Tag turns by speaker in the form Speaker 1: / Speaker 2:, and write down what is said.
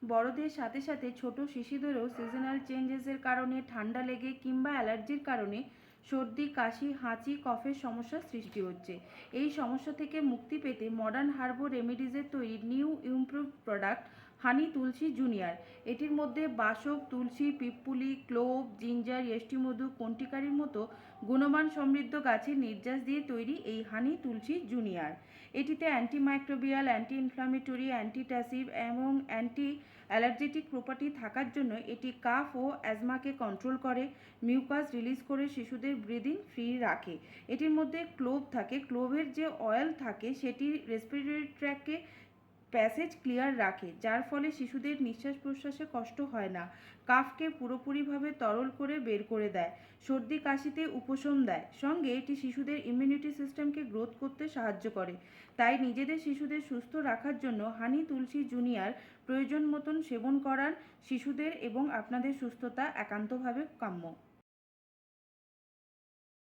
Speaker 1: বড়দের সাথে সাথে ছোট শিশুদেরও সিজনাল চেঞ্জেসের কারণে ঠান্ডা লেগে কিংবা অ্যালার্জির কারণে সর্দি, কাশি, হাঁচি, কফের সমস্যার সৃষ্টি হচ্ছে। এই সমস্যা থেকে মুক্তি পেতে মডার্ন হার্বো রেমেডিজের তৈরি নিউ ইমপ্রুভ প্রোডাক্ট হানি তুলসী জুনিয়র। এটির মধ্যে বাসক, তুলসী, পিপ্পুলি, ক্লোভ, জিঞ্জার, ইয়েষ্টিমধু, কন্টিকারির মতো গুণমান সমৃদ্ধ গাছের নির্যাস দিয়ে তৈরি এই হানি তুলসী জুনিয়র। এটিতে অ্যান্টিমাইক্রোবিয়াল, অ্যান্টি ইনফ্লামেটরি, অ্যান্টিট্যাসিভ এবং অ্যান্টি অ্যালার্জেটিক প্রপার্টি থাকার জন্য এটি কাফ ও অ্যাজমাকে কন্ট্রোল করে, মিউকাস রিলিজ করে শিশুদের ব্রিদিং ফ্রি রাখে। এটির মধ্যে ক্লোভ থাকে। ক্লোভের যে অয়েল থাকে সেটি রেসপিরেটরি ট্র্যাককে প্যাসেজ ক্লিয়ার রাখে, যার ফলে শিশুদের নিঃশ্বাস প্রশ্বাসে কষ্ট হয় না। কাফকে পুরোপুরিভাবে তরল করে বের করে দেয়, সর্দি কাশিতে উপশম দেয়, সঙ্গে এটি শিশুদের ইমিউনিটি সিস্টেমকে গ্রোথ করতে সাহায্য করে। তাই নিজেদের শিশুদের সুস্থ রাখার জন্য হানি তুলসী জুনিয়র প্রয়োজন মতন সেবন করান শিশুদের এবং আপনাদের সুস্থতা একান্তভাবে কাম্য।